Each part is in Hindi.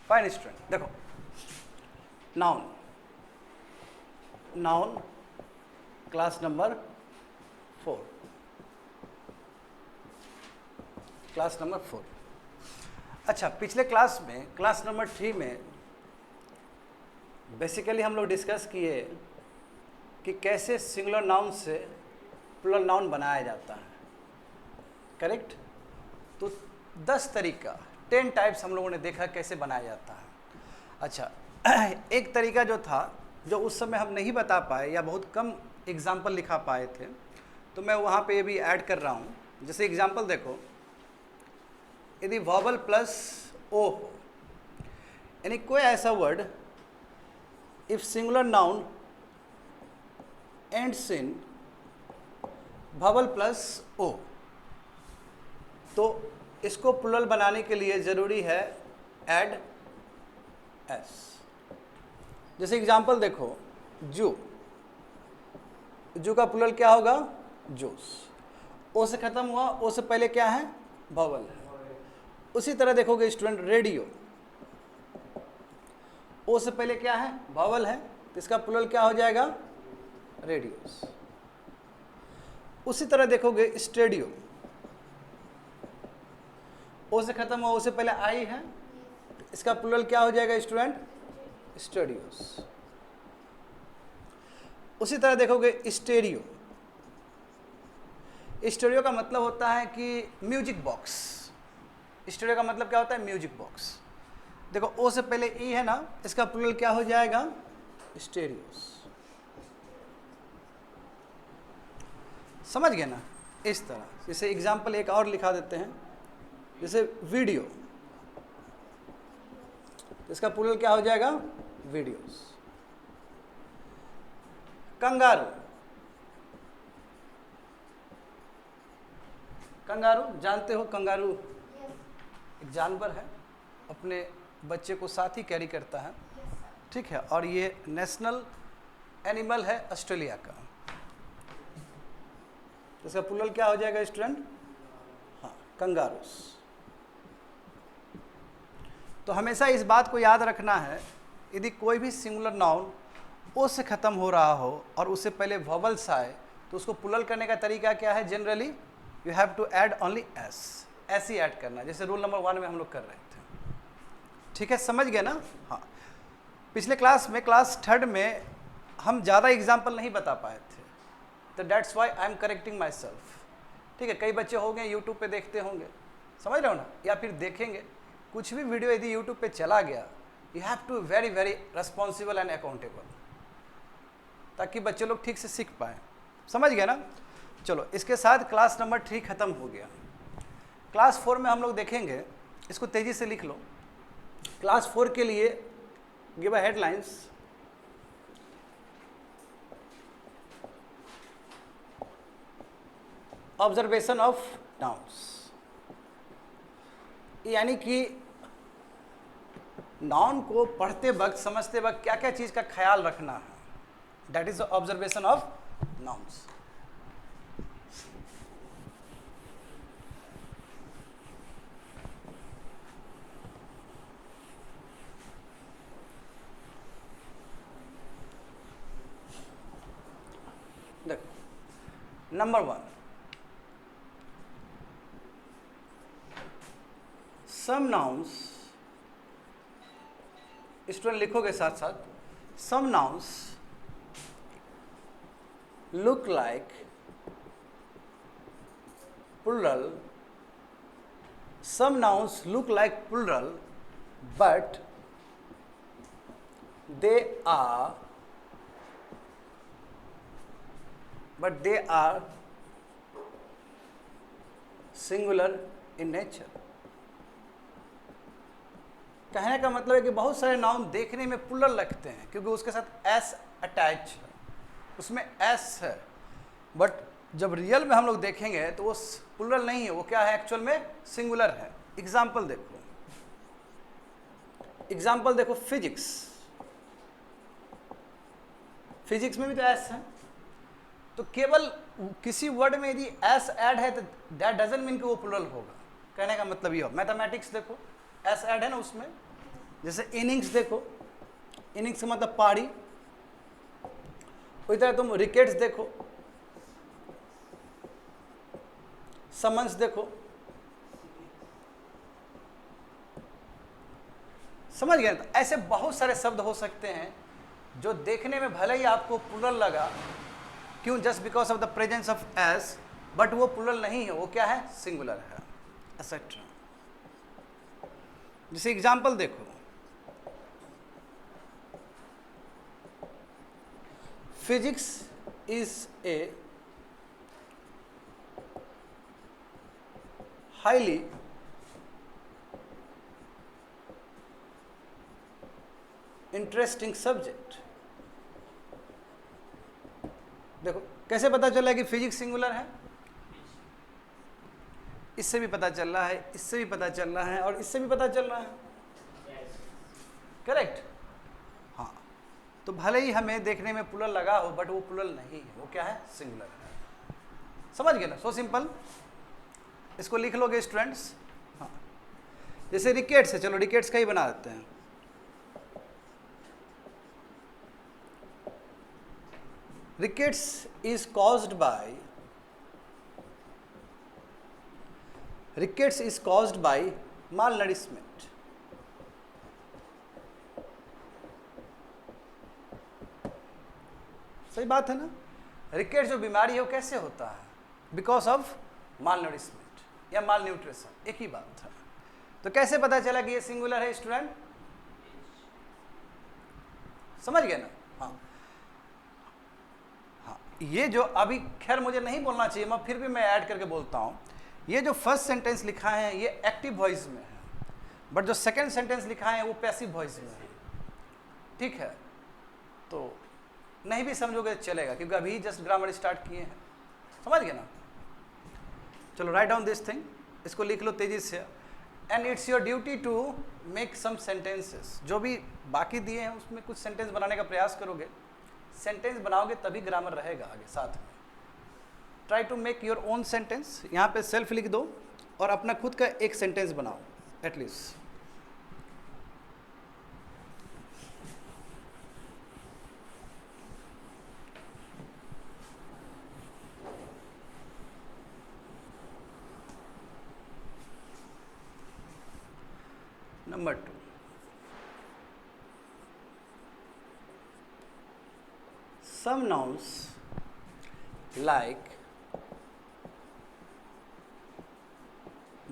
फाइन स्टूडेंट, देखो noun, noun class number 4, class number 4। अच्छा, पिछले क्लास में क्लास नंबर 3 में बेसिकली हम लोग डिस्कस किए कि कैसे सिंगुलर नाउन से प्लूरल नाउन बनाया जाता है, करेक्ट। तो 10 तरीका 10 टाइप्स हम लोगों ने देखा कैसे बनाया जाता है। अच्छा, एक तरीका जो था जो उस समय हम नहीं बता पाए या बहुत कम एग्जाम्पल लिखा पाए थे, तो मैं वहाँ पे ये भी ऐड कर रहा हूँ। जैसे एग्जाम्पल देखो, यदि वॉवल प्लस ओ हो, यानी कोई ऐसा word if singular noun ends in vowel plus O, तो इसको प्लूरल बनाने के लिए ज़रूरी है ऐड एस। जैसे एग्जाम्पल देखो, जू, जू का प्लूरल क्या होगा? जूस। ओ से ख़त्म हुआ, ओ से पहले क्या है? वॉवल है। उसी तरह देखोगे स्टूडेंट, रेडियो, ओ से पहले क्या है? वॉवल है, तो इसका प्लूरल क्या हो जाएगा? रेडियोस। उसी तरह देखोगे स्टेडियो, ओ से खत्म हुआ, ओ से पहले आई है, इसका प्लूरल क्या हो जाएगा स्टूडेंट? स्टूडियोस। उसी तरह देखोगे स्टेरियो, स्टेरियो का मतलब होता है कि म्यूजिक बॉक्स। स्टेरियो का मतलब क्या होता है? Music box. देखो ओ से पहले ई है ना, इसका प्लूरल क्या हो जाएगा? स्टेरियोस। समझ गए ना? इस तरह, जैसे एग्जाम्पल एक और लिखा देते हैं, जैसे वीडियो, इसका प्लूरल क्या हो जाएगा? वीडियोस। कंगारू, कंगारू जानते हो? कंगारू एक जानवर है, अपने बच्चे को साथ ही कैरी करता है, ठीक है, और ये नेशनल एनिमल है ऑस्ट्रेलिया का। तो इसका प्लूरल क्या हो जाएगा स्टूडेंट? हाँ, कंगारूस। तो हमेशा इस बात को याद रखना है, यदि कोई भी सिंगुलर नाउन ओ से ख़त्म हो रहा हो और उससे पहले वॉवल्स आए, तो उसको प्लूरल करने का तरीका क्या है? Generally you have to add only S, ऐसे ही ऐड करना, जैसे रूल नंबर 1 में हम लोग कर रहे थे। ठीक है, समझ गए ना? हाँ, पिछले क्लास में, क्लास 3 में हम ज़्यादा एग्जाम्पल नहीं बता पाए थे, तो that's why I am correcting my self. ठीक है, कई बच्चे होंगे यूट्यूब पे देखते होंगे, समझ रहे हो ना, या फिर देखेंगे कुछ भी वीडियो यदि यूट्यूब पे चला गया, you have to very very responsible and accountable, ताकि बच्चे लोग ठीक से सीख पाएँ। समझ गए ना? चलो, इसके साथ क्लास नंबर 3 ख़त्म हो गया। क्लास 4 में हम लोग देखेंगे, इसको तेज़ी से लिख लो। क्लास 4 के लिए give a headlines, observation of nouns, यानी कि नाउन को पढ़ते वक्त, समझते वक्त क्या क्या चीज़ का ख्याल रखना है, that is the observation of nouns. देखो, नंबर 1, सम नाउन्स, स्टूडेंट लिखोगे साथ साथ, some nouns look like plural, some nouns look like plural, but they are singular in nature। कहने का मतलब है कि बहुत सारे नाउन देखने में प्लूरल लगते हैं क्योंकि उसके साथ एस अटैच है, उसमें एस है, बट जब रियल में हम लोग देखेंगे तो वो प्लूरल नहीं है, वो क्या है? एक्चुअल में सिंगुलर है। एग्जाम्पल देखो, एग्जाम्पल देखो, फिजिक्स, फिजिक्स में भी तो एस है, तो केवल किसी वर्ड में यदि एस ऐड है तो दैट डजंट मीन कि वो प्लूरल होगा। कहने का मतलब ये हो। मैथमेटिक्स देखो, एस ऐड है ना उसमें, जैसे इनिंग्स देखो, इनिंग्स का मतलब पारी। उसी तरह तुम विकेट्स देखो, समन्स देखो, समझ गए? तो ऐसे बहुत सारे शब्द हो सकते हैं जो देखने में भले ही आपको प्लुरल लगा, क्यों? Just because of the presence of S, but वो प्लुरल नहीं है, वो क्या है? सिंगुलर है, एक्सेट्रा। जैसे एग्जाम्पल देखो, physics is a highly interesting subject. देखो कैसे पता चला कि फिजिक्स सिंगुलर है? इससे भी पता चल रहा है, इससे भी पता चल रहा है, और इससे भी पता चल रहा है। करेक्ट? हाँ, तो भले ही हमें देखने में प्लुरल लगा हो, बट वो प्लुरल नहीं है, वो क्या है? सिंगुलर है। समझ गए ना? So simple. इसको लिख लोगे स्टूडेंट्स? हाँ, जैसे रिकेट्स है, चलो रिकेट्स का ही बना देते हैं। Rickets is caused by malnourishment. सही बात है ना? रिकेट्स जो बीमारी है वो कैसे होता है? बिकॉज ऑफ मालनरिशमेंट या माल न्यूट्रिशन, एक ही बात है। तो कैसे पता चला कि ये सिंगुलर है स्टूडेंट? समझ गए ना? हाँ हाँ, ये जो अभी खैर मुझे नहीं बोलना चाहिए, मैं फिर भी मैं ऐड करके बोलता हूँ। ये जो फर्स्ट सेंटेंस लिखा है ये एक्टिव वॉइस में है, बट जो सेकंड सेंटेंस लिखा है वो पैसिव वॉइस में है। ठीक है? तो नहीं भी समझोगे चलेगा, क्योंकि अभी जस्ट ग्रामर स्टार्ट किए हैं। समझ गए ना? चलो राइट डाउन दिस थिंग, इसको लिख लो तेजी से। And it's your duty to make some sentences. जो भी बाकी दिए हैं उसमें कुछ सेंटेंस बनाने का प्रयास करोगे, सेंटेंस बनाओगे तभी ग्रामर रहेगा आगे साथ में। Try to make your own sentence. यहाँ पे सेल्फ लिख दो और अपना खुद का एक सेंटेंस बनाओ at least. Number 2, some nouns like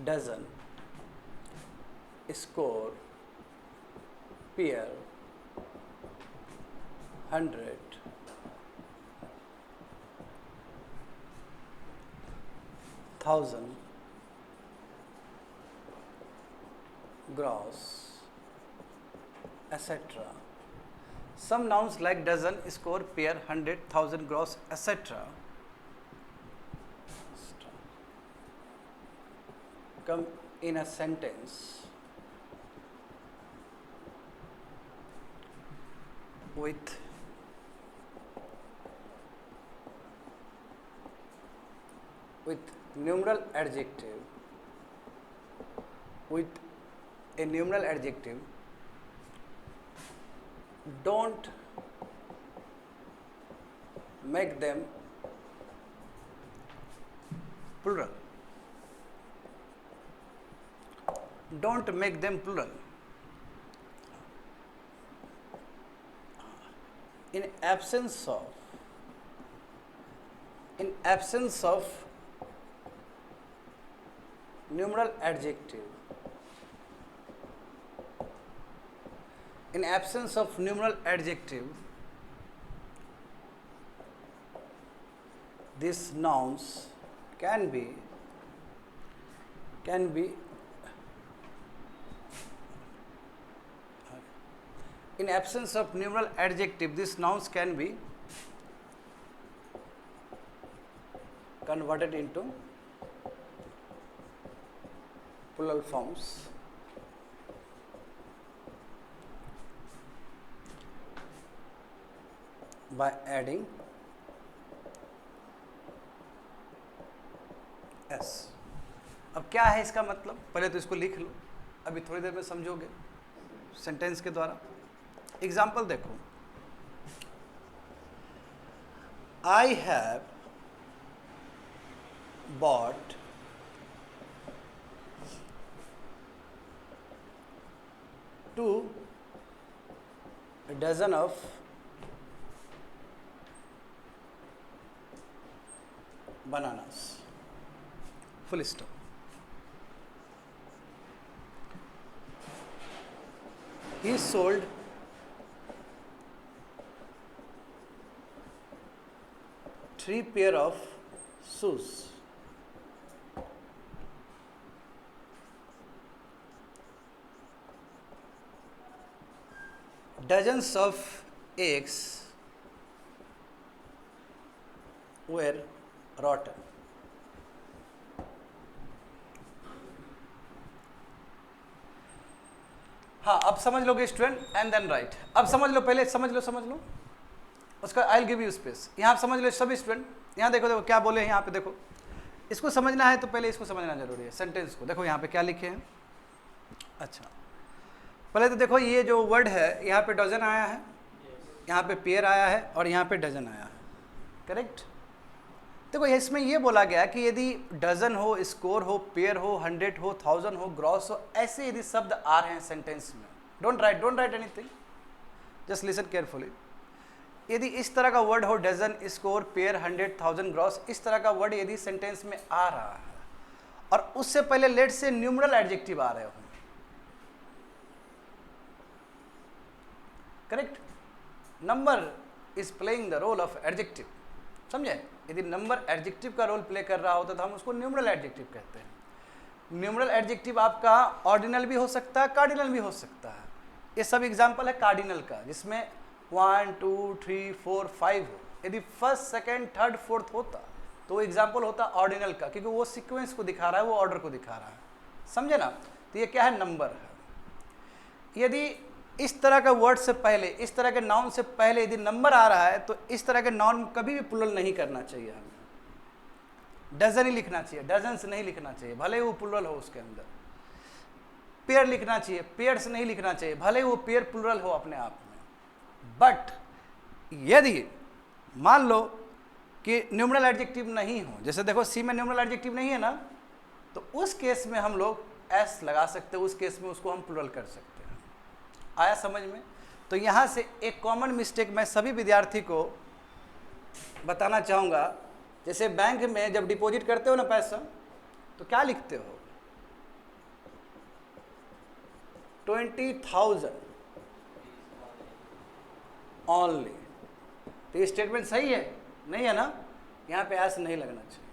dozen, score, pair, 100, thousand, gross, etc. Some nouns like dozen, score, pair, 100, thousand, gross, etc. come in a sentence with numeral adjective, with a numeral adjective, don't make them plural. Don't make them plural. In absence of numeral adjective, these nouns can be in absence of numeral adjective, these nouns can be converted into plural forms by adding s. अब क्या है इसका मतलब? पहले तो इसको लिख लो, अभी थोड़ी देर में समझोगे। सेंटेंस के द्वारा। एग्जाम्पल देखो, I have bought two dozen of bananas, full stop. He sold three pair of shoes. Dozens of eggs were rotten. हाँ, अब समझ लोगे स्टूडेंट, एंड देन राइट। अब समझ लो, पहले समझ लो उसका, I will give you space. यहाँ समझ लो सभी स्टूडेंट, यहाँ देखो क्या बोले हैं यहाँ पे, देखो इसको समझना है तो पहले इसको समझना जरूरी है, सेंटेंस को। देखो यहाँ पे क्या लिखे हैं। अच्छा, पहले तो देखो ये जो वर्ड है, यहाँ पे डजन आया है, यहाँ पे पेयर आया है, और यहाँ पे डजन आया है, करेक्ट। देखो इसमें ये बोला गया कि यदि डजन हो, स्कोर हो, पेयर हो, 100 हो, 1000 हो, ग्रॉस हो, ऐसे यदि शब्द आ रहे हैं सेंटेंस में, don't write anything, just listen carefully. यदि इस तरह का वर्ड हो, डजन, स्कोर, पेयर, 100, 1000, ग्रॉस, इस तरह का वर्ड यदि सेंटेंस में आ रहा है और उससे पहले लेट से न्यूमरल एडजेक्टिव आ रहे हो, correct. Number is playing the role of adjective, समझे। यदि नंबर एडजेक्टिव का रोल प्ले कर रहा होता तो हम उसको न्यूमरल एडजेक्टिव कहते हैं। न्यूमरल एडजेक्टिव आपका ऑर्डिनल भी हो सकता है, कार्डिनल भी हो सकता है। ये सब एग्जांपल है कार्डिनल का, जिसमें 1 2 3 4 5 हो। यदि फर्स्ट, सेकंड, थर्ड, फोर्थ होता तो वो एग्जांपल होता ऑर्डिनल का, क्योंकि वो सीक्वेंस को दिखा रहा है, वो ऑर्डर को दिखा रहा है, समझे ना। तो ये क्या है, नंबर है। यदि इस तरह का वर्ड से पहले, इस तरह के नाउन से पहले यदि नंबर आ रहा है तो इस तरह के नाउन कभी भी प्लुरल नहीं करना चाहिए हमें। डजन ही लिखना चाहिए, डजन्स नहीं लिखना चाहिए, भले वो प्लुरल हो उसके अंदर। पेयर लिखना चाहिए, पेयर्स नहीं लिखना चाहिए, भले वो पेयर प्लुरल हो अपने आप में। बट यदि मान लो कि न्यूमरल एडजेक्टिव नहीं हो, जैसे देखो सी में न्यूमरल एडजेक्टिव नहीं है ना, तो उस केस में हम लोग एस लगा सकते हैं, उस केस में उसको हम प्लुरल कर सकते हैं। आया समझ में। तो यहाँ से एक कॉमन मिस्टेक मैं सभी विद्यार्थी को बताना चाहूँगा, जैसे बैंक में जब डिपॉजिट करते हो ना पैसा, तो क्या लिखते हो, 20,000 ओनली। तो ये स्टेटमेंट सही है, नहीं है ना, यहाँ पे ऐसा नहीं लगना चाहिए।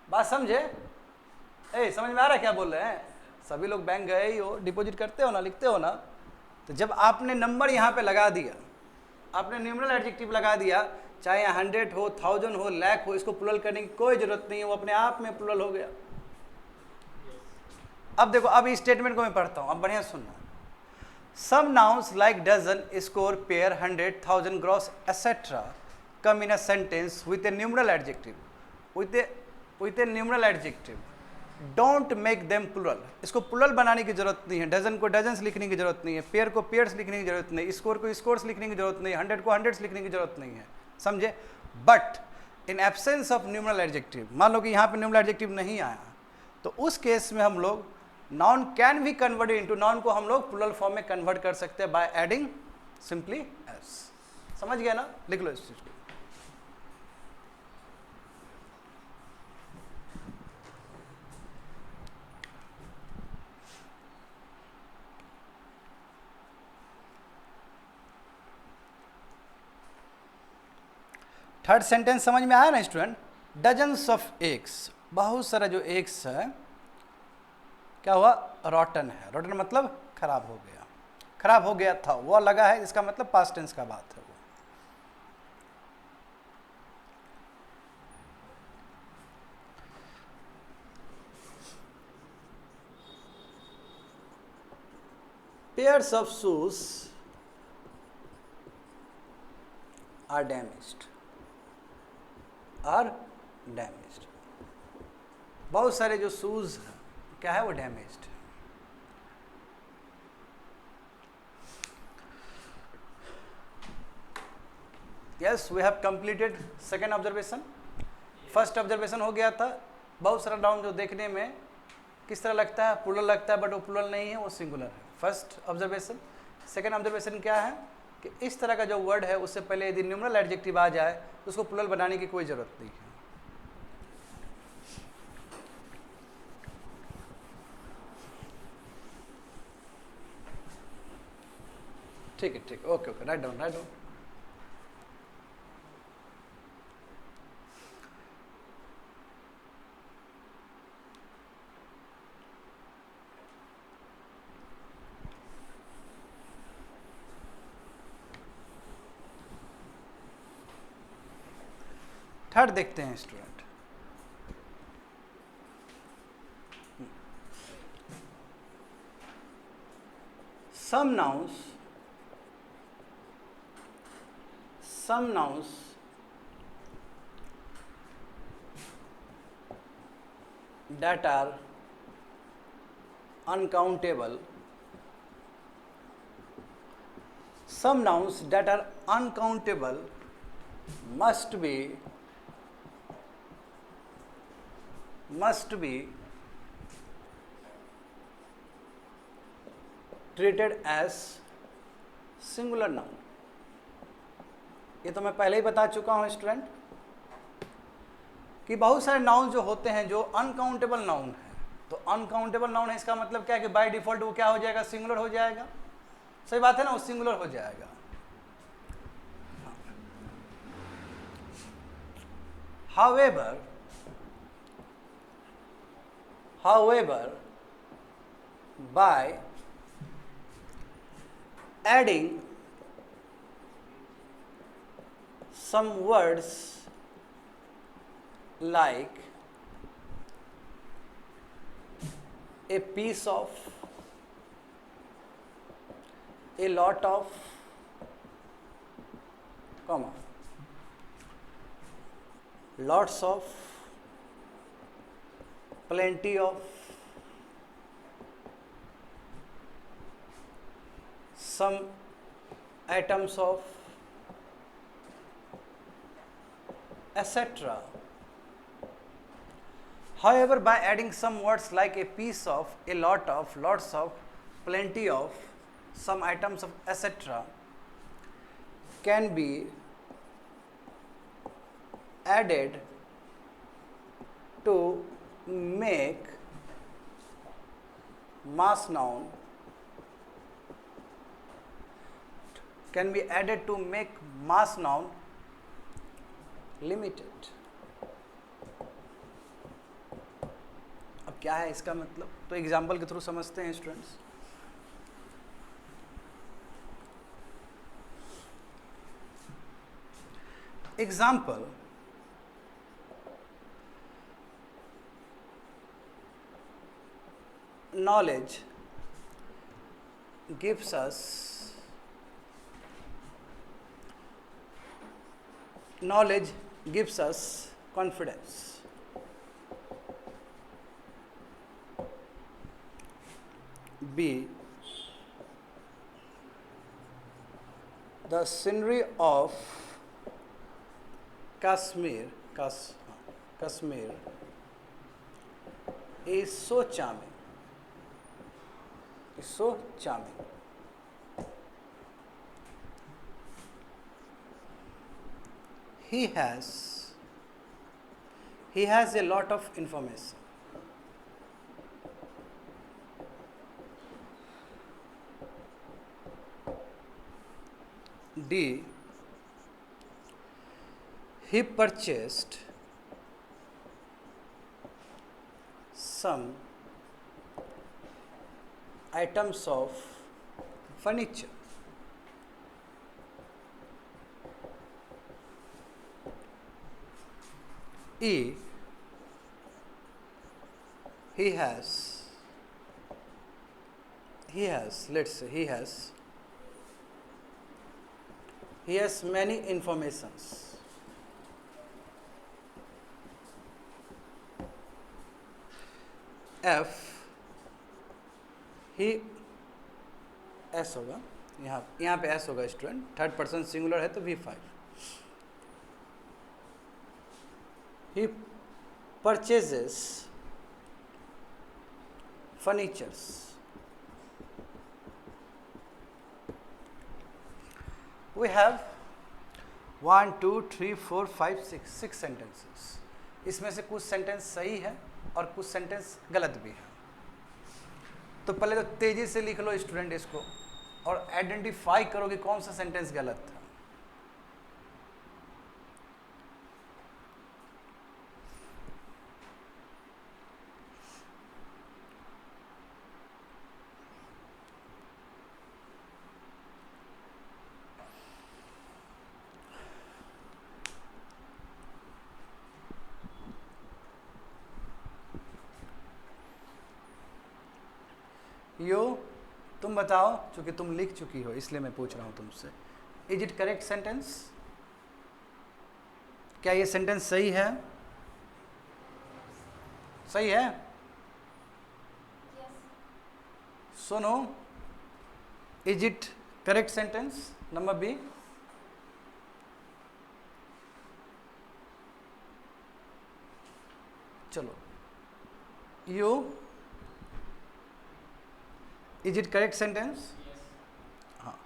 बात समझे, समझ में आ रहा है क्या बोल रहे हैं। सभी लोग बैंक गए ही हो, डिपॉजिट करते हो ना, लिखते हो ना, तो जब आपने नंबर यहाँ पे लगा दिया, आपने न्यूमरल एडजेक्टिव लगा दिया, चाहे 100 हो, 1000 हो, लाख हो, इसको प्लुरल करने की कोई जरूरत नहीं है, वो अपने आप में प्लुरल हो गया। अब देखो, अब इस स्टेटमेंट को मैं पढ़ता हूँ, अब बढ़िया सुनना। Some nouns like dozen, score, pair, 100, 1000, gross etcetera come in a sentence with a numeral adjective, with a numeral adjective, don't make them plural. इसको प्लुरल बनाने की जरूरत नहीं है। डजन को डजन्स लिखने की जरूरत नहीं है, पेयर को पेयर्स लिखने की जरूरत नहीं, स्कोर को स्कोर्स लिखने की जरूरत नहीं, 100 को हंड्रेड्स लिखने की जरूरत नहीं है, समझे। But in absence of numeral adjective, मान लो कि यहाँ पे न्यूमरल एडजेक्टिव नहीं आया, तो उस केस में हम लोग noun can be converted into, noun को हम लोग प्लुरल फॉर्म में कन्वर्ट कर सकते हैं बाय एडिंग सिंपली एस। समझ गया ना, लिख लो इस चीज को। थर्ड सेंटेंस समझ में आया ना स्टूडेंट। डजन्स ऑफ एग्स, बहुत सारा जो एग्स है, क्या हुआ, रॉटन है। रॉटन मतलब खराब हो गया, खराब हो गया था, वो लगा है, इसका मतलब पास्ट टेंस का बात है वो। Pairs of shoes are damaged, are damaged. बहुत सारे जो शूज हैं क्या है, वो डैमेज्ड है। Yes, we have completed second observation. First observation हो गया था, बहुत सारा नाउन जो देखने में किस तरह लगता है, प्लूरल लगता है, बट वो प्लूरल नहीं है, वो सिंगुलर है। First observation. सेकेंड ऑब्जर्वेशन क्या है कि इस तरह का जो वर्ड है उससे पहले यदि न्यूमरल एडजेक्टिव आ जाए तो उसको प्लूरल बनाने की कोई ज़रूरत नहीं है। ठीक है, ठीक है, okay okay, write down, write down. Third देखते हैं student. some nouns that are uncountable, some nouns that are uncountable must be treated as singular noun। ये तो मैं पहले ही बता चुका हूं स्टूडेंट कि बहुत सारे नाउन जो होते हैं जो अनकाउंटेबल नाउन है, तो अनकाउंटेबल नाउन है इसका मतलब क्या है कि बाय डिफॉल्ट वो क्या हो जाएगा, सिंगुलर हो जाएगा। सही बात है ना, वो सिंगुलर हो जाएगा। However, by adding some words like a piece of, a lot of, comma, lots of, plenty of, some items of, etc. However, by adding some words like a piece of, a lot of, lots of, plenty of, some items of, etc. can be added to make mass noun, can be added to make mass noun limited। अब क्या है इसका मतलब, तो एग्जाम्पल के थ्रू समझते हैं students. Example, knowledge gives us confidence। B, the scenery of Kashmir is so charming, He has a lot of information। D, he purchased some items of furniture। E, he has, let's say he has many informations। F, he, S होगा, यहाँ पे S होगा स्टूडेंट, थर्ड पर्सन सिंगुलर है तो V5। he purchases furnitures. We have 1 2 3 4 5 6 sentences. इसमें से कुछ सेंटेंस सही है और कुछ सेंटेंस गलत भी है. तो पहले तो तेजी से लिख लो स्टूडेंट इसको और आइडेंटिफाई करो कि कौन सा सेंटेंस गलत है. यो तुम बताओ, चूंकि तुम लिख चुकी हो इसलिए मैं पूछ रहा हूं तुमसे. Is it correct sentence? क्या ये सेंटेंस सही है? सही है? सुनो, is it correct sentence? Number B. चलो, you, is it correct sentence? हाँ.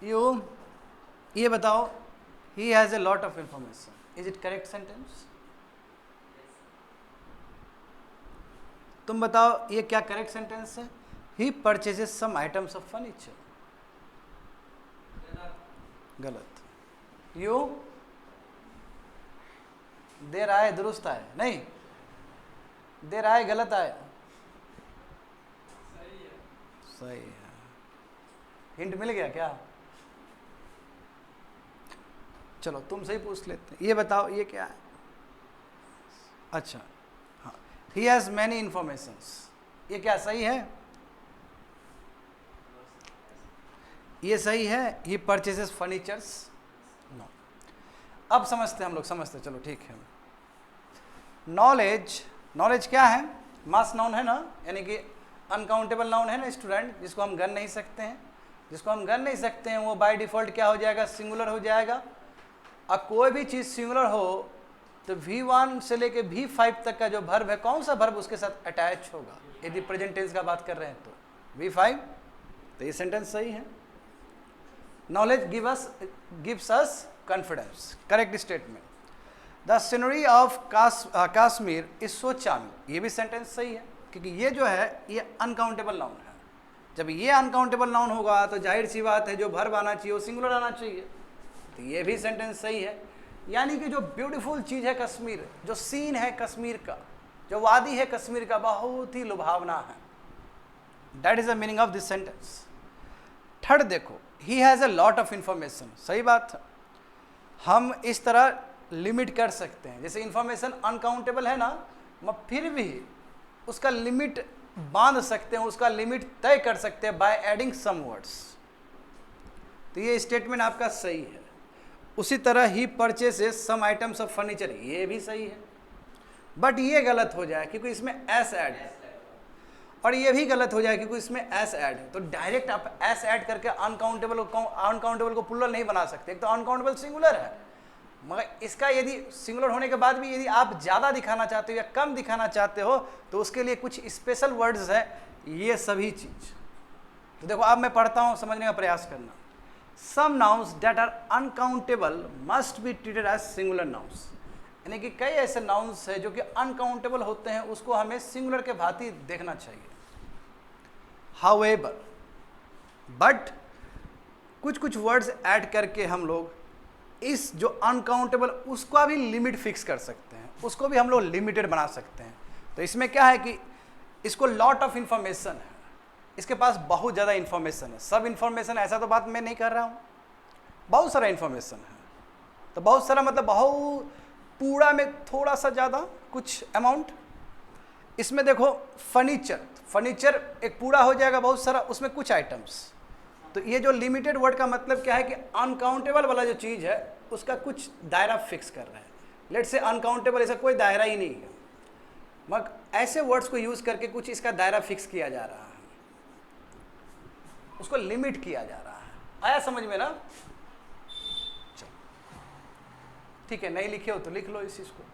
यू, ये बताओ, he has a lot of information. Is it correct sentence? तुम बताओ, ये क्या करेक्ट सेंटेंस है? He purchases some items of furniture. गलत. यू, देर आए दुरुस्त आए. नहीं, देर आए गलत आए. सही है. हिंट मिल गया क्या? चलो तुमसे ही पूछ लेते हैं. ये बताओ, ये क्या है? अच्छा, हाँ. He has many informations. ये क्या सही है? ये सही है. He purchases furnitures. नो. अब समझते हम लोग, समझते. चलो ठीक है. नॉलेज, नॉलेज क्या है? मास नाउन है ना, यानी कि अनकाउंटेबल नाउन है ना स्टूडेंट, जिसको हम गन नहीं सकते हैं. जिसको हम गन नहीं सकते हैं वो बाय डिफ़ॉल्ट क्या हो जाएगा? सिंगुलर हो जाएगा. और कोई भी चीज़ सिंगुलर हो तो V1 से लेके V5 तक का जो वर्ब है, कौन सा वर्ब उसके साथ अटैच होगा? यदि प्रेजेंट टेंस का बात कर रहे हैं तो V5. तो ये सेंटेंस सही है. Knowledge gives us confidence. Correct statement. The scenery of Kashmir is so charming. ये भी सेंटेंस सही है, क्योंकि ये जो है ये अनकाउंटेबल नाउन है. जब ये अनकाउंटेबल नाउन होगा तो जाहिर सी बात है जो वर्ब आना चाहिए वो सिंगुलर आना चाहिए. तो ये भी सेंटेंस सही है. यानी कि जो ब्यूटीफुल चीज़ है कश्मीर, जो सीन है कश्मीर का, जो वादी है कश्मीर का, बहुत ही लुभावना है. That is the meaning of this sentence. Third देखो, he has a lot of information. सही बात है. हम इस तरह लिमिट कर सकते हैं. जैसे इंफॉर्मेशन अनकाउंटेबल है ना, मगर फिर भी उसका लिमिट बांध सकते हैं, उसका लिमिट तय कर सकते हैं बाय एडिंग सम वर्ड्स. तो ये स्टेटमेंट आपका सही है. उसी तरह he purchases some items of furniture, ये भी सही है. बट ये गलत हो जाए क्योंकि इसमें एस ऐड है, और ये भी गलत हो जाए क्योंकि इसमें एस ऐड है. तो डायरेक्ट आप एस ऐड करके अनकाउंटेबल को प्लूरल नहीं बना सकते. एक तो अनकाउंटेबल सिंगुलर है, मगर इसका यदि सिंगुलर होने के बाद भी यदि आप ज़्यादा दिखाना चाहते हो या कम दिखाना चाहते हो तो उसके लिए कुछ स्पेशल वर्ड्स हैं. ये सभी चीज़ तो देखो, अब मैं पढ़ता हूँ, समझने का प्रयास करना. Some nouns that are uncountable must be treated as singular nouns. यानी कि कई ऐसे नाउन्स हैं जो कि अनकाउंटेबल होते हैं, उसको हमें सिंगुलर के भांति देखना चाहिए. हाउएवर, बट कुछ वर्ड्स ऐड करके हम लोग इस जो अनकाउंटेबल उसका भी लिमिट फिक्स कर सकते हैं, उसको भी हम लोग लिमिटेड बना सकते हैं. तो इसमें क्या है कि इसको लॉट ऑफ इंफॉर्मेशन है, इसके पास बहुत ज़्यादा इंफॉर्मेशन है. सब इंफॉर्मेशन ऐसा तो बात मैं नहीं कर रहा हूँ, बहुत सारा इंफॉर्मेशन है. तो बहुत सारा मतलब बहुत पूरा में थोड़ा सा ज़्यादा कुछ अमाउंट. इसमें देखो फर्नीचर, फर्नीचर एक पूरा हो जाएगा बहुत सारा, उसमें कुछ आइटम्स. तो ये जो लिमिटेड वर्ड का मतलब क्या है कि अनकाउंटेबल वाला जो चीज़ है उसका कुछ दायरा फिक्स कर रहा है. लेट से अनकाउंटेबल ऐसा कोई दायरा ही नहीं है, मगर ऐसे वर्ड्स को यूज़ करके कुछ इसका दायरा फिक्स किया जा रहा है, उसको लिमिट किया जा रहा है. आया समझ में ना? ठीक है, नहीं लिखे हो तो लिख लो इस चीज को।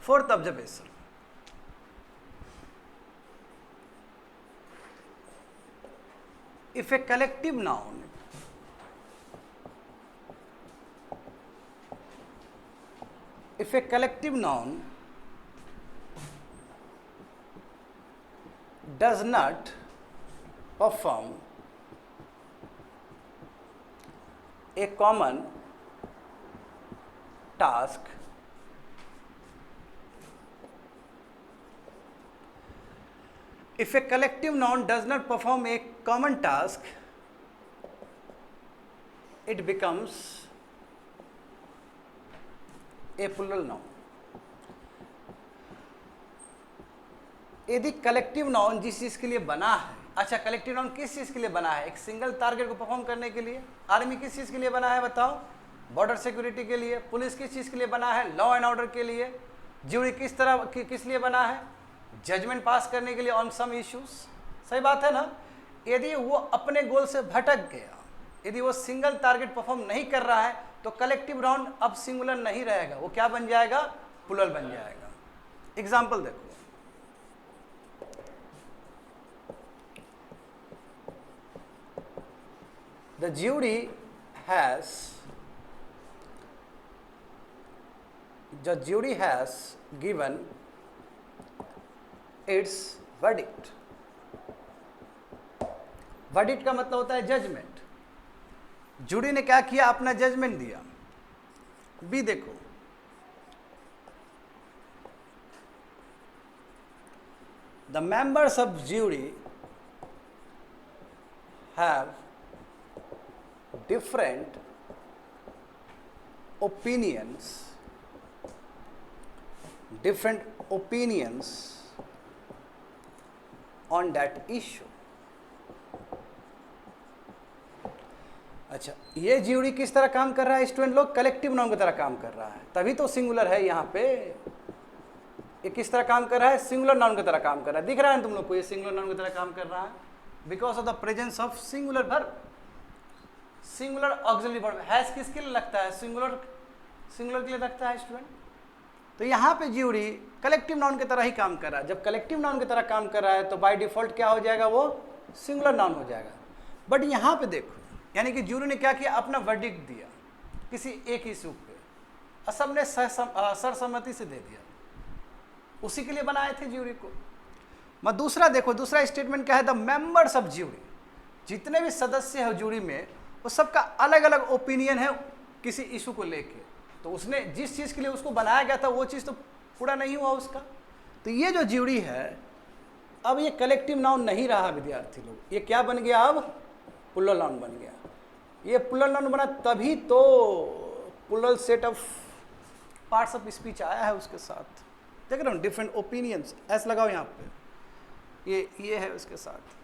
Fourth observation, if a collective noun does not perform a common task, if a collective noun does not perform a common task, it becomes a plural noun. यदि कलेक्टिव नाउन जिस चीज के लिए बना है, अच्छा कलेक्टिव नाउन किस चीज के लिए बना है? एक सिंगल टारगेट को परफॉर्म करने के लिए। आर्मी किस चीज के लिए बना है बताओ? बॉर्डर सिक्योरिटी के लिए। पुलिस किस चीज के लिए बना है? लॉ एंड ऑर्डर के लिए। ज्यूरी किस तरह किस लिए बना है? जजमेंट पास करने के लिए ऑन सम इश्यूज। सही बात है ना? यदि वो अपने गोल से भटक गया, यदि वो सिंगल टारगेट परफॉर्म नहीं कर रहा है, तो कलेक्टिव नाउन अब सिंगुलर नहीं रहेगा, वो क्या बन जाएगा? प्लूरल बन जाएगा। एग्जाम्पल देखो, the jury has given its verdict. verdict का मतलब होता है जजमेंट। जूरी ने क्या किया? अपना जजमेंट दिया। बी देखो, the members of jury have different opinions on that issue. अच्छा, ये ज्यूरी किस तरह काम कर रहा है स्टूडेंट लोग? कलेक्टिव नाउन की तरह काम कर रहा है, तभी तो सिंगुलर है यहाँ पे। ये किस तरह काम कर रहा है? सिंगुलर नाउन की तरह काम कर रहा है। दिख रहा है तुम लोग को? ये सिंगुलर नाउन की तरह काम कर रहा है because of the presence of singular verb. Singular auxiliary verb has किसके लिए लगता है? सिंगुलर के लिए लगता है स्टूडेंट। तो यहाँ पे ज्यूरी कलेक्टिव नाउन की तरह ही काम कर रहा है। जब कलेक्टिव नाउन की तरह काम कर रहा है तो बाय डिफॉल्ट क्या हो जाएगा? वो सिंगुलर नाउन हो जाएगा। बट यहाँ पे देखो, यानी कि ज्यूरी ने क्या किया? अपना वर्डिक्ट दिया किसी एक इशू पे, और सबने सर्वसम्मति से दे दिया। उसी के लिए बनाए थे ज्यूरी को। मैं दूसरा देखो, दूसरा स्टेटमेंट क्या है? द मेंबर्स ऑफ ज्यूरी, जितने भी सदस्य हैं ज्यूरी में, वो सबका अलग अलग ओपिनियन है किसी इशू को लेके। तो उसने जिस चीज़ के लिए उसको बनाया गया था वो चीज़ तो पूरा नहीं हुआ उसका। तो ये जो ज्यूरी है, अब ये कलेक्टिव नाउन नहीं रहा विद्यार्थी लोग। ये क्या बन गया? अब प्लूरल नाउन बन गया। ये प्लूरल नाउन बना तभी तो plural set of parts of speech आया है उसके साथ। देख रहे हो? डिफरेंट ओपिनियंस ऐसे लगाओ यहाँ पे। ये है उसके साथ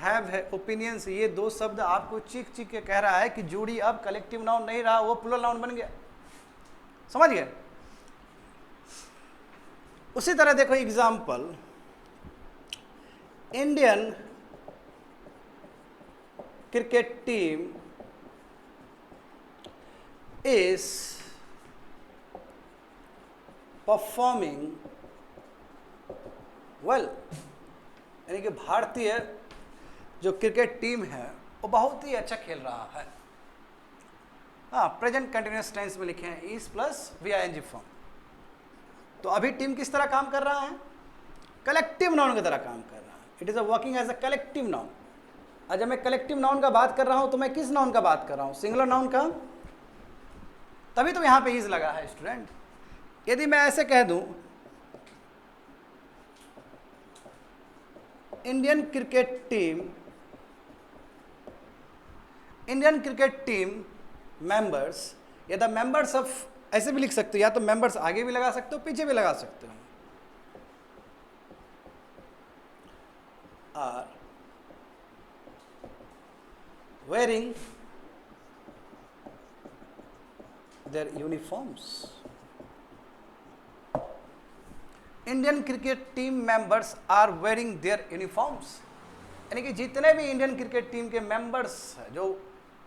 हैव है, ओपिनियंस। ये दो शब्द आपको चीख के कह रहा है कि ज्यूरी अब कलेक्टिव नाउन नहीं रहा, वो प्लूरल नाउन बन गया। समझ गए? उसी तरह देखो example, Indian cricket team is performing well, यानी कि भारतीय जो क्रिकेट टीम है वो बहुत ही अच्छा खेल रहा है। हाँ, प्रेजेंट कंटिन्यूअस टेंस में लिखे हैं इज प्लस वी-आई-एन-जी फॉर्म। तो अभी टीम किस तरह काम कर रहा है? कलेक्टिव नाउन की तरह काम कर रहा है। It is a working as a collective noun. और जब मैं कलेक्टिव नाउन का बात कर रहा हूं तो मैं किस नाउन का बात कर रहा हूं? सिंगुलर नाउन का। तभी तो यहां पे इज लगा है स्टूडेंट। यदि मैं ऐसे कह दूं, इंडियन क्रिकेट टीम मेंबर्स, या द मेंबर्स ऑफ, ऐसे भी लिख सकते हो, या तो मेंबर्स आगे भी लगा सकते हो, पीछे भी लगा सकते हो। Are wearing their uniforms. Indian cricket team members are wearing their uniforms, यानी कि जितने भी इंडियन क्रिकेट टीम के मेंबर्स हैं, जो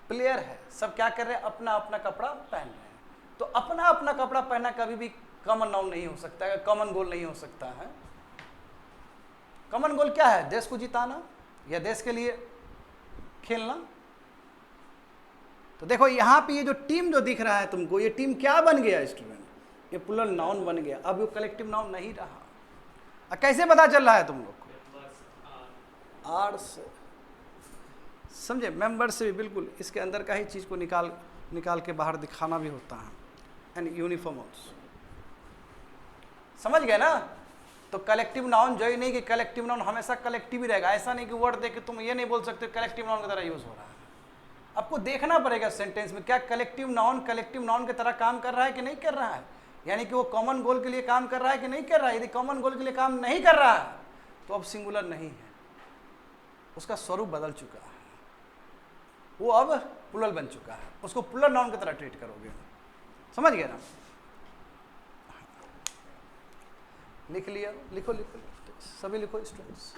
प्लेयर है, सब क्या कर रहे हैं, अपना अपना कपड़ा पहन रहे हैं। तो अपना अपना कपड़ा पहनना कभी भी कॉमन नाउन नहीं हो सकता है, कॉमन गोल नहीं हो सकता है। कॉमन गोल क्या है, देश को जिताना या देश के लिए खेलना। तो देखो यहाँ पे ये जो टीम जो दिख रहा है तुमको, ये टीम क्या बन गया स्टूडेंट, ये प्लूरल नाउन बन गया। अब ये कलेक्टिव नाउन नहीं रहा। कैसे पता चल रहा है तुम लोग को, आर से, समझे, मेंबर से भी बिल्कुल इसके अंदर का ही चीज को निकाल के बाहर दिखाना भी होता है। एंड यूनिफॉर्म ऑल्सो, समझ गए ना। तो कलेक्टिव नाउन जो ही नहीं कि कलेक्टिव नाउन हमेशा कलेक्टिव ही रहेगा, ऐसा नहीं कि वर्ड देख के तुम ये नहीं बोल सकते कलेक्टिव नाउन की तरह यूज हो रहा है। आपको देखना पड़ेगा सेंटेंस में क्या कलेक्टिव नाउन की तरह काम कर रहा है कि नहीं कर रहा है, यानी कि वो कॉमन गोल के लिए काम कर रहा है कि नहीं कर रहा है। यदि कॉमन गोल के लिए काम नहीं कर रहा है तो अब सिंगुलर नहीं है, उसका स्वरूप बदल चुका है, वो अब प्लूरल बन चुका है, उसको प्लूरल नाउन की तरह ट्रीट करोगे। समझ गए ना। लिख लिया, लिखो लिखो, सभी लिखो स्टूडेंट्स।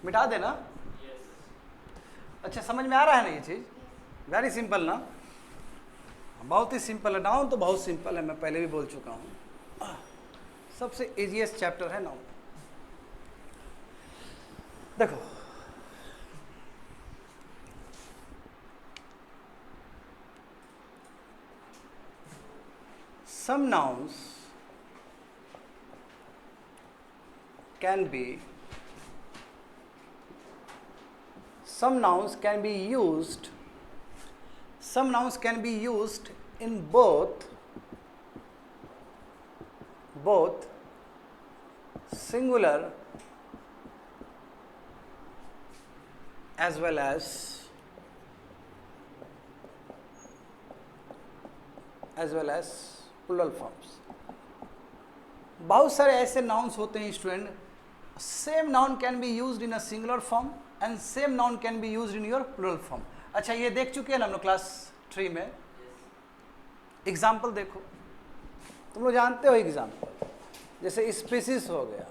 मिटा देना। अच्छा, समझ में आ रहा है ना ये चीज, वेरी सिंपल ना, बहुत ही सिंपल है। नाउन तो बहुत सिंपल है, मैं पहले भी बोल चुका हूं, सबसे इजीएस्ट चैप्टर है नाउन। देखो some nouns can be in both singular as well as plural forms. बहुत सारे ऐसे नाउन्स होते हैं student, same noun can be used in a singular form and same noun can be used in your plural form. अच्छा, ये देख चुके हैं ना हम लोग क्लास 3 में। एग्जाम्पल देखो, तुम लोग जानते हो एग्जाम्पल, जैसे स्पीसीज हो गया,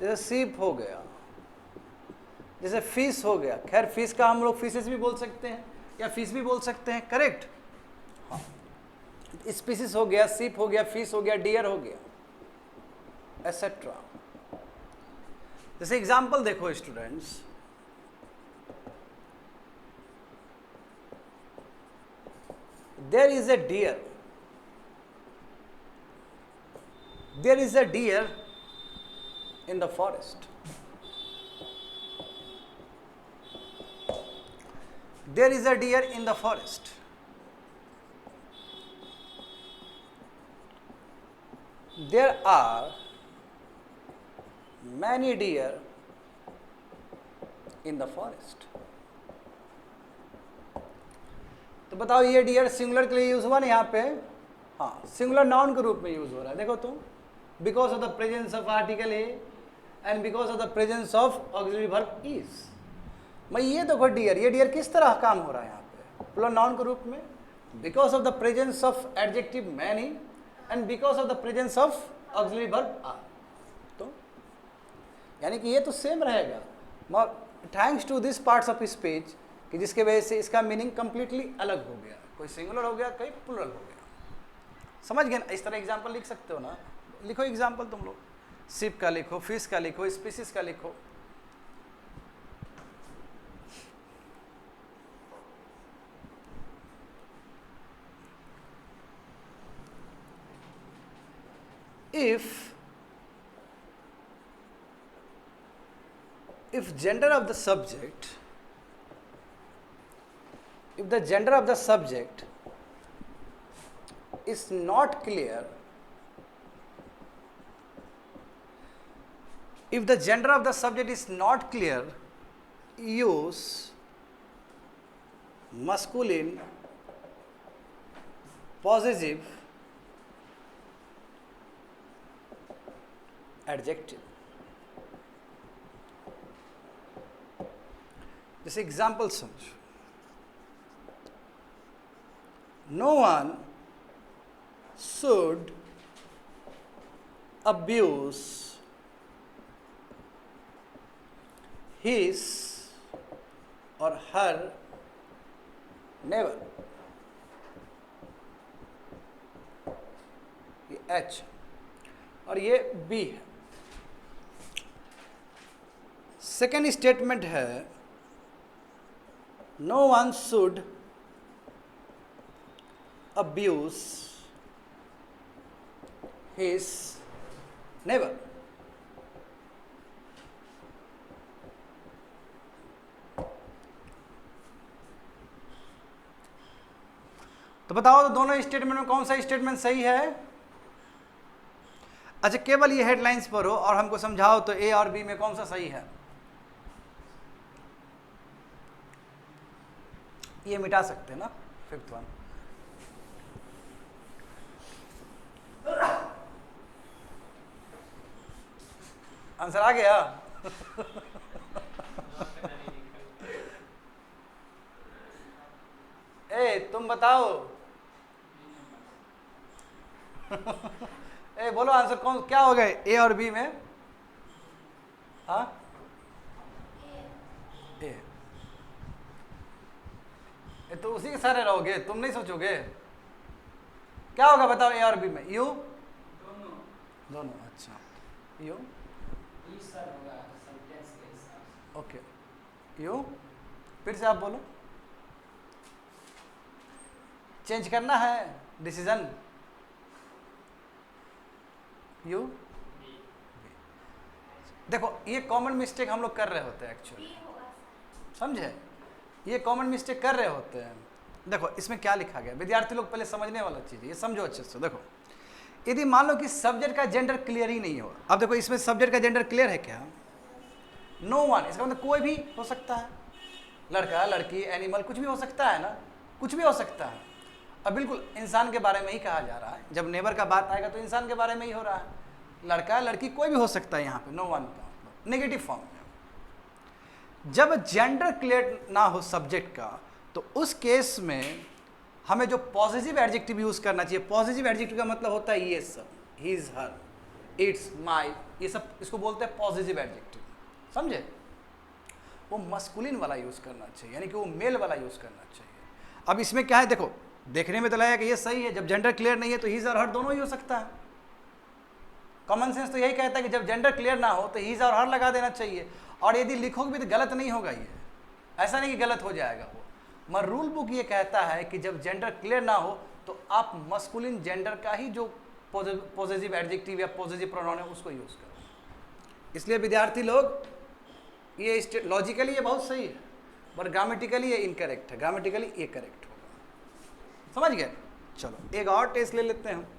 जैसे सीप हो गया, जैसे फिश हो गया। खैर फिश का हम लोग फिशेस भी बोल सकते हैं या फिश भी बोल सकते हैं, करेक्ट। हाँ, स्पीसीज हो गया, सीप हो गया, फिश हो गया, डियर हो गया, एटसेट्रा। जैसे एग्जाम्पल देखो students, there is a deer in the forest. There is a deer in the forest. There are many deer in the forest. तो बताओ ये डियर सिंगुलर के लिए यूज हुआ ना यहाँ पे? हाँ, सिंगुलर नाउन के रूप में यूज हो रहा है। देखो तुम, because of the presence of article A and because of the presence of auxiliary verb is. मैं ये देखो डियर, ये डियर किस तरह काम हो रहा है यहाँ पे प्लूरल नाउन के रूप में, because of the presence of adjective many and because of the presence of auxiliary verb are. तो यानी कि ये तो सेम रहेगा, thanks to this parts of speech, कि जिसके वजह से इसका मीनिंग कंप्लीटली अलग हो गया, कोई सिंगुलर हो गया, कोई प्लूरल हो गया। समझ गए ना? इस तरह एग्जांपल लिख सकते हो ना। लिखो एग्जांपल तुम लोग, शिप का लिखो, फिश का लिखो, स्पीसीज का लिखो। if gender of the subject if the gender of the subject is not clear, if the gender of the subject is not clear, use masculine possessive adjective. जैसे एग्जाम्पल समझो, no one should abuse his or her neighbor. ये H और ये B है. सेकेंड स्टेटमेंट है no one should abuse his neighbor. तो बताओ तो दोनों स्टेटमेंट में कौन सा स्टेटमेंट सही है? अच्छा, केवल ये हेडलाइंस पर हो और हमको समझाओ तो ए और बी में कौन सा सही है? ये मिटा सकते हैं ना, फिफ्थ वन. आंसर आ गया? ए तुम बताओ. ए बोलो आंसर कौन क्या हो गए ए और बी में? हाँ, ए. तो उसी के सारे रहोगे, तुम नहीं सोचोगे क्या होगा? बताओ ए और बी में. यू दोनों. अच्छा, यू ओके. यू फिर से आप बोलो. चेंज करना है डिसीजन. यू देखो, ये कॉमन मिस्टेक हम लोग कर रहे होते हैं एक्चुअली, समझे? ये कॉमन मिस्टेक कर रहे होते हैं. देखो इसमें क्या लिखा गया, विद्यार्थी लोग पहले समझने वाला चीज़ है, ये समझो अच्छे से. देखो, यदि मान लो कि सब्जेक्ट का जेंडर क्लियर ही नहीं हो. अब देखो इसमें सब्जेक्ट का जेंडर क्लियर है क्या? No one. इसका मतलब कोई भी हो सकता है, लड़का लड़की एनिमल कुछ भी हो सकता है ना, कुछ भी हो सकता है. अब बिल्कुल इंसान के बारे में ही कहा जा रहा है. जब नेबर का बात आएगा तो इंसान के बारे में ही हो रहा है. लड़का लड़की कोई भी हो सकता है यहाँ पे. नो वन का मतलब नेगेटिव फॉर्म में. जब जेंडर क्लियर ना हो सब्जेक्ट का, तो उस केस में हमें जो पॉजिटिव एडजेक्टिव यूज करना चाहिए. पॉजिटिव एडजेक्टिव का मतलब होता है ये सब, हिज हर इट्स माई, ये सब इसको बोलते हैं पॉजिटिव एडजेक्टिव. समझे? वो मस्कुलिन वाला यूज करना चाहिए, यानी कि वो मेल वाला यूज करना चाहिए. अब इसमें क्या है, देखो देखने में तो लगेगा कि ये सही है. जब जेंडर क्लियर नहीं है तो हीज और हर दोनों ही हो सकता है. कॉमन सेंस तो यही कहता है कि जब जेंडर क्लियर ना हो तो हीज और हर लगा देना चाहिए. और यदि लिखोगे भी तो गलत नहीं होगा. ये ऐसा नहीं कि गलत हो जाएगा वो, मगर रूल बुक ये कहता है कि जब जेंडर क्लियर ना हो तो आप मस्कुलिन जेंडर का ही जो पॉजिटिव एडजेक्टिव या पॉजिटिव प्रोनाउन है उसको यूज करो. इसलिए विद्यार्थी लोग, ये लॉजिकली ये बहुत सही है, पर ग्रामेटिकली ये इनकरेक्ट है. ग्रामेटिकली ये करेक्ट होगा. समझ गए? चलो एक और टेस्ट ले लेते हैं.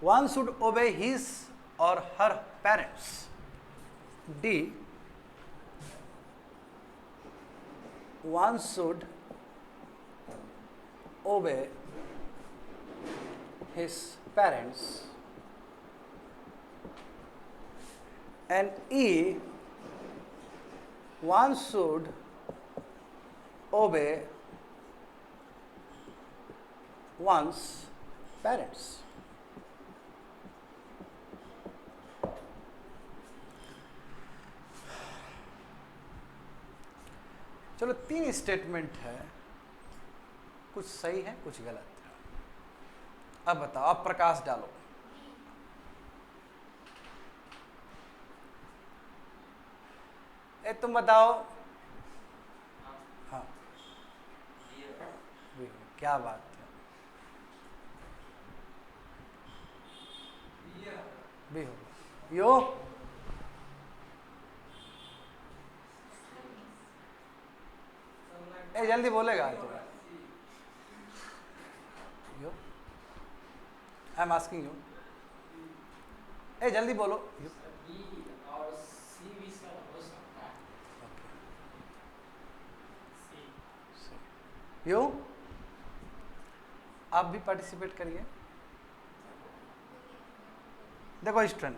One should obey his or her parents. D. One should obey his parents. And E. One should obey one's parents. चलो तीन स्टेटमेंट है, कुछ सही है कुछ गलत है. अब बताओ, आप प्रकाश डालो. तुम बताओ। हाँ, क्या बात है, भी होगा। यो जल्दी बोलेगा तो। यो आई एम आस्किंग यू, जल्दी बोलो। यो आप भी पार्टिसिपेट करिए। देखो स्टूडेंट,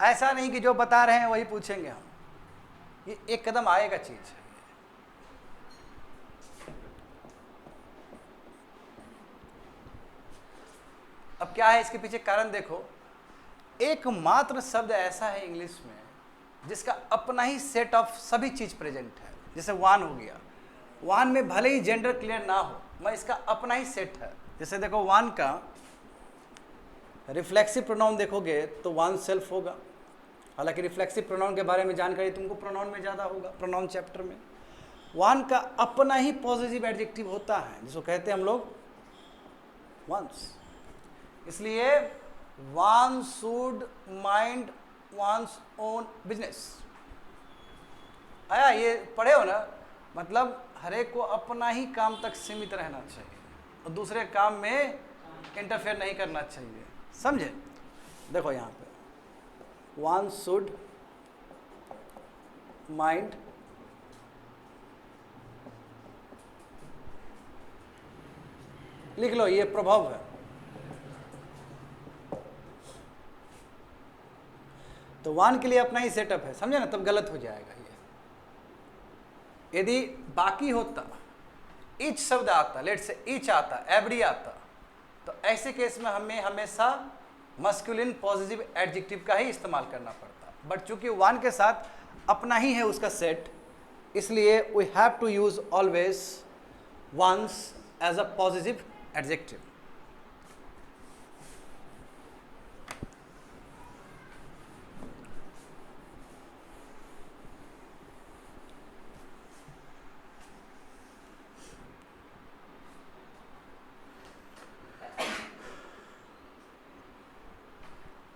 ऐसा नहीं कि जो बता रहे हैं वही पूछेंगे हम, ये एक कदम आगे का चीज है। अब क्या है इसके पीछे कारण, देखो एकमात्र शब्द ऐसा है इंग्लिश में जिसका अपना ही सेट ऑफ सभी चीज प्रेजेंट है। जैसे वान हो गया, वान में भले ही जेंडर क्लियर ना हो, मैं इसका अपना ही सेट है। जैसे देखो वान का रिफ्लेक्सिव प्रोनाउन देखोगे तो वान सेल्फ होगा, हालांकि रिफ्लेक्सिव प्रोनाउन के बारे में जानकारी तुमको प्रोनाउन में ज़्यादा होगा, प्रोनाउन चैप्टर में। वान का अपना ही पॉजिटिव एडजेक्टिव होता है जिसको कहते हैं हम लोग वंस। इसलिए one should mind one's own business, आया ये पढ़े हो ना, मतलब हरेक को अपना ही काम तक सीमित रहना चाहिए और दूसरे काम में इंटरफेयर नहीं करना चाहिए, समझे। देखो यहाँ पे वन शुड माइंड लिख लो, ये प्रभाव है। तो वन के लिए अपना ही सेटअप है, समझे ना, तब गलत हो जाएगा ये। यदि बाकी होता, ईच शब्द आता, लेट से ईच आता, एवरी आता, तो ऐसे केस में हमें हमेशा मस्कुलिन पॉजिटिव एडजेक्टिव का ही इस्तेमाल करना पड़ता। बट चूंकि वन के साथ अपना ही है उसका सेट, इसलिए we have to use always once as a positive adjective.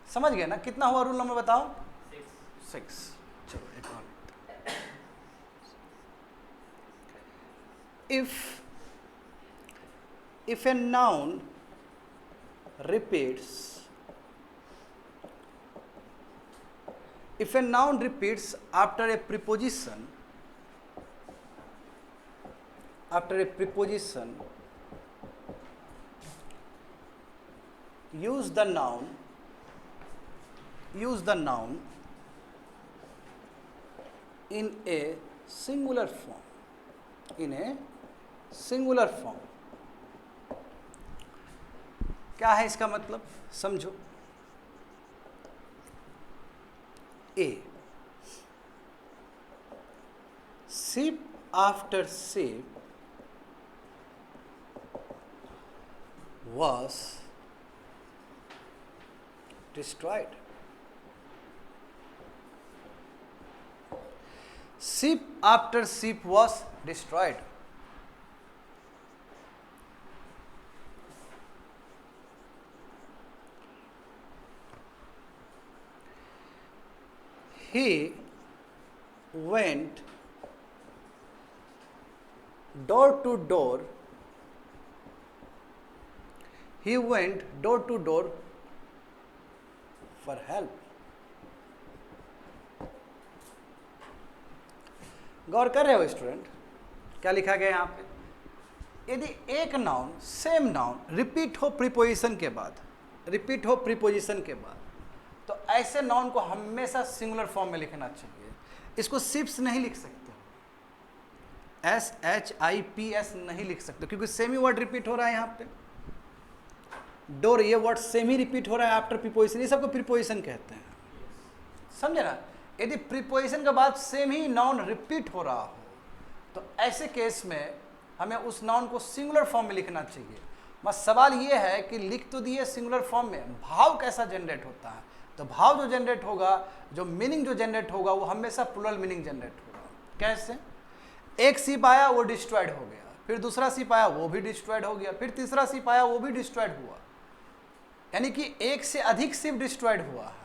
समझ गए ना, कितना हुआ रूल नंबर बताओ? 6। चलो एक और। if a noun repeats after a preposition, use the noun in a singular form, क्या है इसका मतलब, समझो। ए, sheep after sheep was destroyed. Sheep after sheep was destroyed. He went door to door. He went door to door for help. गौर कर रहे हो स्टूडेंट, क्या लिखा गया यहाँ पे? यदि एक नाउन, सेम नाउन रिपीट हो प्रीपोजिशन के बाद, तो ऐसे नाउन को हमेशा सिंगुलर फॉर्म में लिखना चाहिए। इसको शिप्स नहीं लिख सकते, SHIPS नहीं लिख सकते, क्योंकि सेम ही वर्ड रिपीट हो रहा है यहाँ पे। डोर, ये वर्ड सेम ही रिपीट हो रहा है आफ्टर प्रीपोजिशन, ये सबको प्रीपोजिशन कहते हैं, समझे ना। यदि प्रीपोजिशन के बाद सेम ही नाउन रिपीट हो रहा हो, तो ऐसे केस में हमें उस नाउन को सिंगुलर फॉर्म में लिखना चाहिए। बस सवाल ये है कि लिख तो दिए सिंगुलर फॉर्म में, भाव कैसा जनरेट होता है, तो भाव जो जनरेट होगा, जो मीनिंग जो जनरेट होगा, वो हमेशा प्लूरल मीनिंग जनरेट होगा। कैसे? एक शिप आया वो डिस्ट्रॉयड हो गया, फिर दूसरा शिप आया वो भी डिस्ट्रॉयड हो गया, फिर तीसरा शिप आया वो भी डिस्ट्रॉयड हुआ, यानी कि एक से अधिक शिप डिस्ट्रॉयड हुआ है।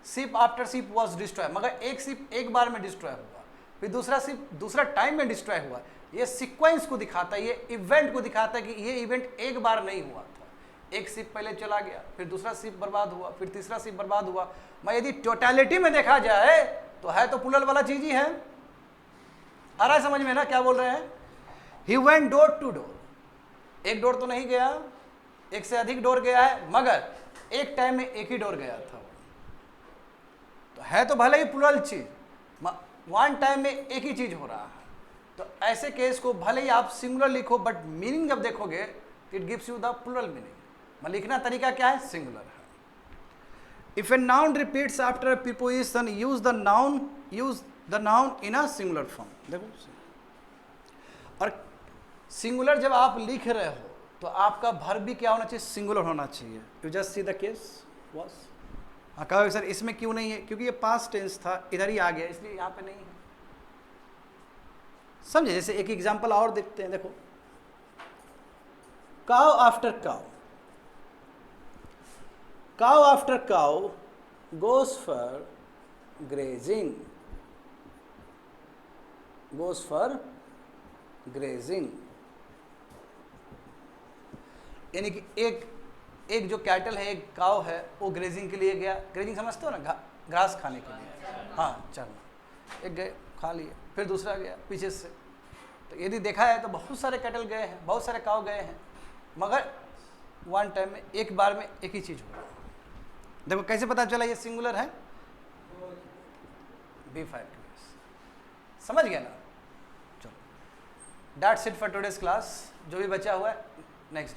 Ship after ship was destroy, मगर एक शिप एक बार में डिस्ट्रॉय हुआ, फिर दूसरा शिप दूसरा टाइम में डिस्ट्रॉय हुआ। ये सीक्वेंस को दिखाता है, ये इवेंट को दिखाता है कि ये इवेंट एक बार नहीं हुआ था। एक शिप पहले चला गया, फिर दूसरा शिप बर्बाद हुआ, फिर तीसरा शिप बर्बाद हुआ। मैं यदि टोटलिटी में देखा जाए तो है तो प्लूरल वाला चीज ही है। आ रहा है समझ में ना क्या बोल रहे हैं? He went door to door, एक डोर तो नहीं गया, एक से अधिक डोर गया है, मगर एक टाइम में एक ही डोर गया था। तो है तो भले ही प्लूरल चीज, वन टाइम में एक ही चीज हो रहा है। तो ऐसे केस को भले ही आप सिंगुलर लिखो, बट मीनिंग जब देखोगे it gives you the plural meaning. लिखना तरीका क्या है? सिंगुलर है। If a noun repeats after a preposition, use the noun in a singular form. देखो, और सिंगुलर जब आप लिख रहे हो तो आपका वर्ब भी क्या होना चाहिए? सिंगुलर होना चाहिए। You just see the case was. हाँ, कहो सर इसमें क्यों नहीं है? क्योंकि ये पास्ट टेंस था, इधर ही आ गया, इसलिए यहाँ पे नहीं है। समझे? जैसे एक एग्जांपल और देखते हैं, देखो, cow after cow, cow after cow goes for grazing, goes for grazing, यानी कि एक जो कैटल है, एक काउ है, वो ग्रेजिंग के लिए गया। ग्रेजिंग समझते हो ना, घास खाने के लिए, हाँ चरना। एक गए, खा लिए, फिर दूसरा गया पीछे से। तो यदि देखा है तो बहुत सारे कैटल गए हैं, बहुत सारे काउ गए हैं, मगर वन टाइम में एक बार में एक ही चीज हुआ। देखो कैसे पता चला ये सिंगुलर है? B5 समझ गया ना? चलो, that's it for today's class. जो भी बचा हुआ है नेक्स्ट